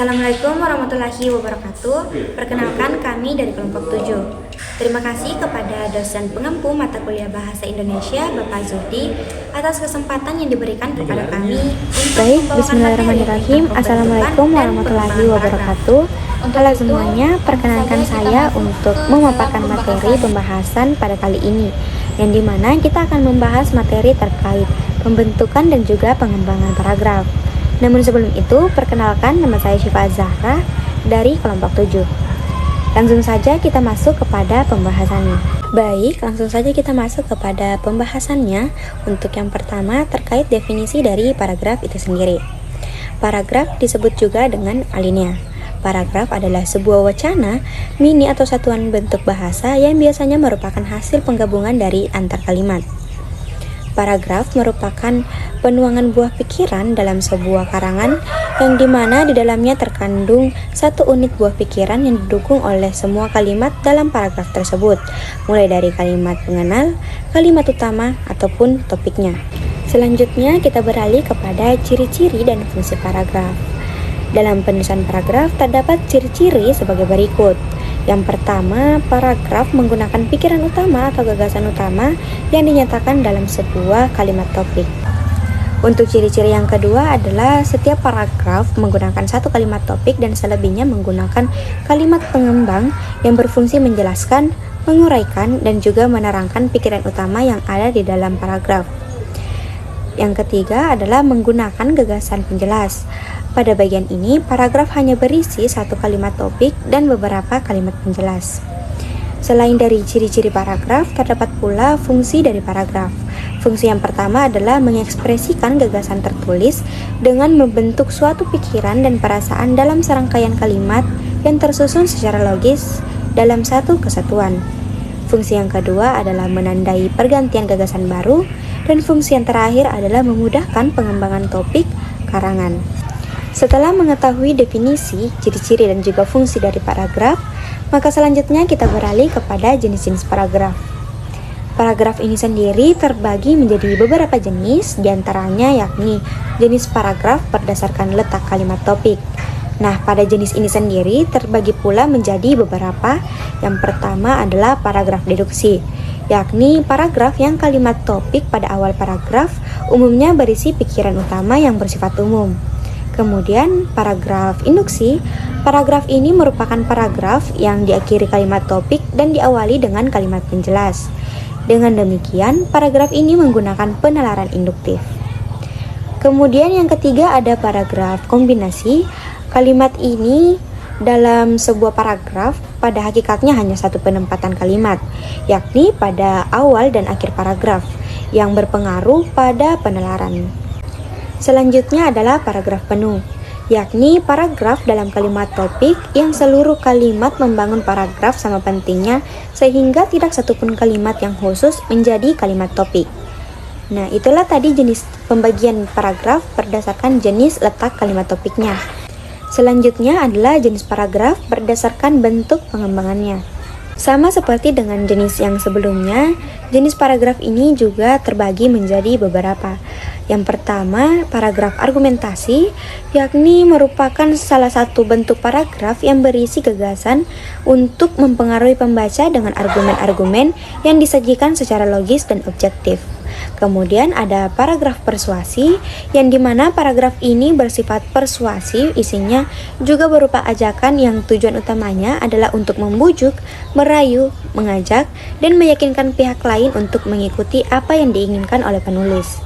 Assalamualaikum warahmatullahi wabarakatuh. Perkenalkan, kami dari kelompok 7. Terima kasih kepada dosen pengampu mata kuliah Bahasa Indonesia Bapak Zudi atas kesempatan yang diberikan kepada kami untuk Baik, bismillahirrahmanirrahim. Assalamualaikum warahmatullahi wabarakatuh. Halo semuanya, perkenalkan saya untuk memaparkan materi pembahasan pada kali ini, yang dimana kita akan membahas materi terkait pembentukan dan juga pengembangan paragraf. Namun sebelum itu, perkenalkan, nama saya Syifa Zahra dari kelompok 7. Langsung saja kita masuk kepada pembahasannya. Baik, langsung saja kita masuk kepada pembahasannya. Untuk yang pertama, terkait definisi dari paragraf itu sendiri. Paragraf disebut juga dengan alinea. Paragraf adalah sebuah wacana, mini atau satuan bentuk bahasa yang biasanya merupakan hasil penggabungan dari antar kalimat. Paragraf merupakan penuangan buah pikiran dalam sebuah karangan yang dimana di dalamnya terkandung satu unit buah pikiran yang didukung oleh semua kalimat dalam paragraf tersebut, mulai dari kalimat pengenal, kalimat utama, ataupun topiknya. Selanjutnya kita beralih kepada ciri-ciri dan fungsi paragraf. Dalam penulisan paragraf terdapat ciri-ciri sebagai berikut. Yang pertama, paragraf menggunakan pikiran utama atau gagasan utama yang dinyatakan dalam sebuah kalimat topik. Untuk ciri-ciri yang kedua adalah setiap paragraf menggunakan satu kalimat topik dan selebihnya menggunakan kalimat pengembang yang berfungsi menjelaskan, menguraikan, dan juga menerangkan pikiran utama yang ada di dalam paragraf. Yang ketiga adalah menggunakan gagasan penjelas. Pada bagian ini, paragraf hanya berisi satu kalimat topik dan beberapa kalimat penjelas. Selain dari ciri-ciri paragraf, terdapat pula fungsi dari paragraf. Fungsi yang pertama adalah mengekspresikan gagasan tertulis dengan membentuk suatu pikiran dan perasaan dalam serangkaian kalimat yang tersusun secara logis dalam satu kesatuan. Fungsi yang kedua adalah menandai pergantian gagasan baru, dan fungsi yang terakhir adalah memudahkan pengembangan topik karangan. Setelah mengetahui definisi, ciri-ciri, dan juga fungsi dari paragraf, maka selanjutnya kita beralih kepada jenis-jenis paragraf. Paragraf ini sendiri terbagi menjadi beberapa jenis, diantaranya yakni jenis paragraf berdasarkan letak kalimat topik. Nah, pada jenis ini sendiri terbagi pula menjadi beberapa. Yang pertama adalah paragraf deduksi, yakni paragraf yang kalimat topik pada awal paragraf umumnya berisi pikiran utama yang bersifat umum. Kemudian paragraf induksi, paragraf ini merupakan paragraf yang diakhiri kalimat topik dan diawali dengan kalimat penjelas. Dengan demikian, paragraf ini menggunakan penalaran induktif. Kemudian yang ketiga ada paragraf kombinasi. Kalimat ini dalam sebuah paragraf pada hakikatnya hanya satu penempatan kalimat, yakni pada awal dan akhir paragraf yang berpengaruh pada penalaran. Selanjutnya adalah paragraf penuh, yakni paragraf dalam kalimat topik yang seluruh kalimat membangun paragraf sama pentingnya sehingga tidak satupun kalimat yang khusus menjadi kalimat topik. Nah, itulah tadi jenis pembagian paragraf berdasarkan jenis letak kalimat topiknya. Selanjutnya adalah jenis paragraf berdasarkan bentuk pengembangannya. Sama seperti dengan jenis yang sebelumnya, jenis paragraf ini juga terbagi menjadi beberapa. Yang pertama, paragraf argumentasi, yakni merupakan salah satu bentuk paragraf yang berisi gagasan untuk mempengaruhi pembaca dengan argumen-argumen yang disajikan secara logis dan objektif. Kemudian ada paragraf persuasi, yang dimana paragraf ini bersifat persuasif, isinya juga berupa ajakan yang tujuan utamanya adalah untuk membujuk, merayu, mengajak, dan meyakinkan pihak lain untuk mengikuti apa yang diinginkan oleh penulis.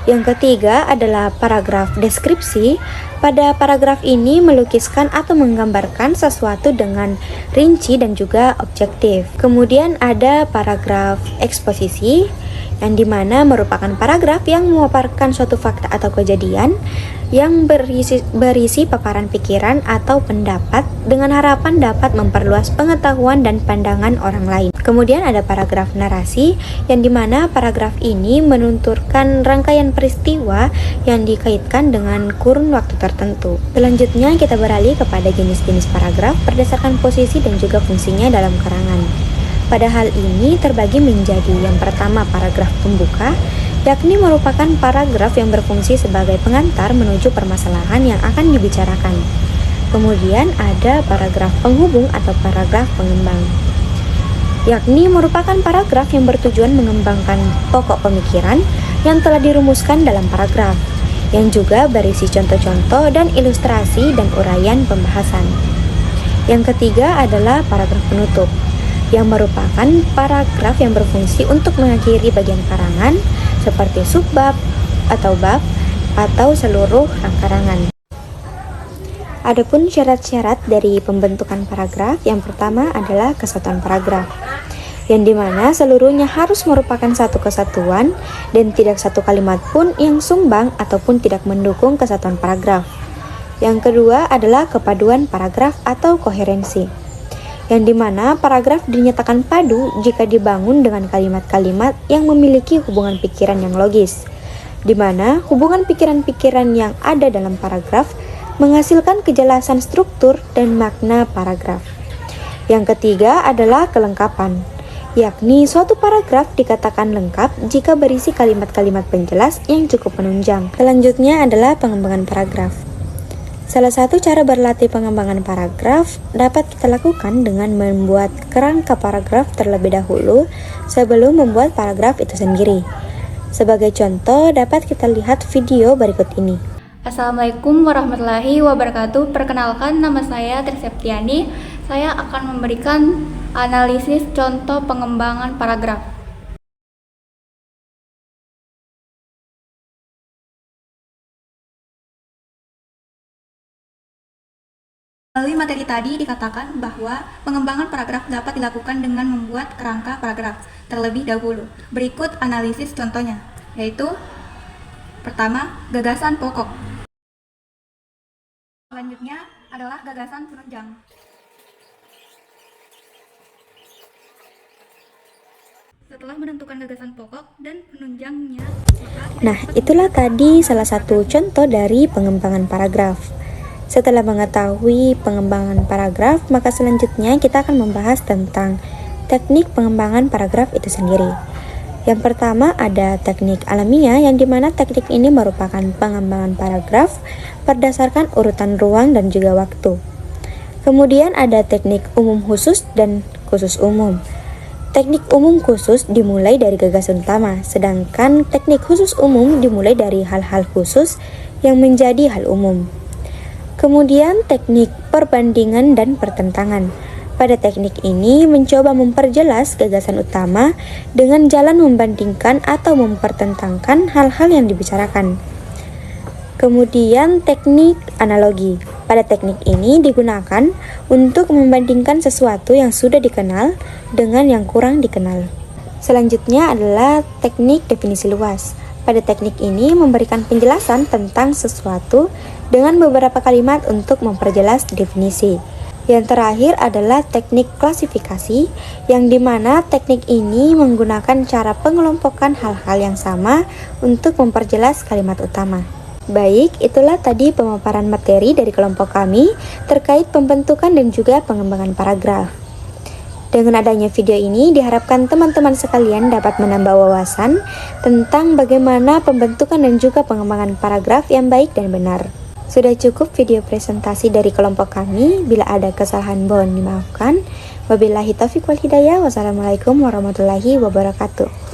Yang ketiga adalah paragraf deskripsi. Pada paragraf ini melukiskan atau menggambarkan sesuatu dengan rinci dan juga objektif. Kemudian ada paragraf eksposisi, yang dimana merupakan paragraf yang memaparkan suatu fakta atau kejadian yang berisi paparan pikiran atau pendapat dengan harapan dapat memperluas pengetahuan dan pandangan orang lain. Kemudian ada paragraf narasi, yang dimana paragraf ini menunturkan rangkaian peristiwa yang dikaitkan dengan kurun waktu tertentu. Selanjutnya kita beralih kepada jenis-jenis paragraf berdasarkan posisi dan juga fungsinya dalam karangan. Pada hal ini terbagi menjadi yang pertama paragraf pembuka, yakni merupakan paragraf yang berfungsi sebagai pengantar menuju permasalahan yang akan dibicarakan. Kemudian ada paragraf penghubung atau paragraf pengembang, yakni merupakan paragraf yang bertujuan mengembangkan pokok pemikiran yang telah dirumuskan dalam paragraf, yang juga berisi contoh-contoh dan ilustrasi dan uraian pembahasan. Yang ketiga adalah paragraf penutup, yang merupakan paragraf yang berfungsi untuk mengakhiri bagian karangan seperti subbab atau bab atau seluruh karangan. Adapun syarat-syarat dari pembentukan paragraf, yang pertama adalah kesatuan paragraf, yang dimana seluruhnya harus merupakan satu kesatuan dan tidak satu kalimat pun yang sumbang ataupun tidak mendukung kesatuan paragraf. Yang kedua adalah kepaduan paragraf atau koherensi, yang dimana paragraf dinyatakan padu jika dibangun dengan kalimat-kalimat yang memiliki hubungan pikiran yang logis, dimana hubungan pikiran-pikiran yang ada dalam paragraf menghasilkan kejelasan struktur dan makna paragraf. Yang ketiga adalah kelengkapan, yakni suatu paragraf dikatakan lengkap jika berisi kalimat-kalimat penjelas yang cukup menunjang. Selanjutnya adalah pengembangan paragraf. Salah satu cara berlatih pengembangan paragraf dapat kita lakukan dengan membuat kerangka paragraf terlebih dahulu sebelum membuat paragraf itu sendiri. Sebagai contoh, dapat kita lihat video berikut ini. Assalamualaikum warahmatullahi wabarakatuh. Perkenalkan, nama saya Triseptiani. Saya akan memberikan analisis contoh pengembangan paragraf. Melalui materi tadi dikatakan bahwa pengembangan paragraf dapat dilakukan dengan membuat kerangka paragraf terlebih dahulu. Berikut analisis contohnya, yaitu pertama, gagasan pokok. Selanjutnya adalah gagasan penunjang. Setelah menentukan gagasan pokok dan penunjangnya, Nah, itulah tadi salah satu contoh dari pengembangan paragraf. Setelah mengetahui pengembangan paragraf, maka selanjutnya kita akan membahas tentang teknik pengembangan paragraf itu sendiri. Yang pertama ada teknik alamiah, yang dimana teknik ini merupakan pengembangan paragraf berdasarkan urutan ruang dan juga waktu. Kemudian ada teknik umum khusus dan khusus umum. Teknik umum khusus dimulai dari gagasan utama, sedangkan teknik khusus umum dimulai dari hal-hal khusus yang menjadi hal umum. Kemudian teknik perbandingan dan pertentangan. Pada teknik ini mencoba memperjelas gagasan utama dengan jalan membandingkan atau mempertentangkan hal-hal yang dibicarakan. Kemudian teknik analogi. Pada teknik ini digunakan untuk membandingkan sesuatu yang sudah dikenal dengan yang kurang dikenal. Selanjutnya adalah teknik definisi luas. Pada teknik ini memberikan penjelasan tentang sesuatu dengan beberapa kalimat untuk memperjelas definisi. Yang terakhir adalah teknik klasifikasi, yang dimana teknik ini menggunakan cara pengelompokan hal-hal yang sama untuk memperjelas kalimat utama. Baik, itulah tadi pemaparan materi dari kelompok kami terkait pembentukan dan juga pengembangan paragraf. Dengan adanya video ini, diharapkan teman-teman sekalian dapat menambah wawasan tentang bagaimana pembentukan dan juga pengembangan paragraf yang baik dan benar. Sudah cukup video presentasi dari kelompok kami. Bila ada kesalahan mohon dimaafkan. Wabillahi taufiq wal hidayah. Wassalamualaikum warahmatullahi wabarakatuh.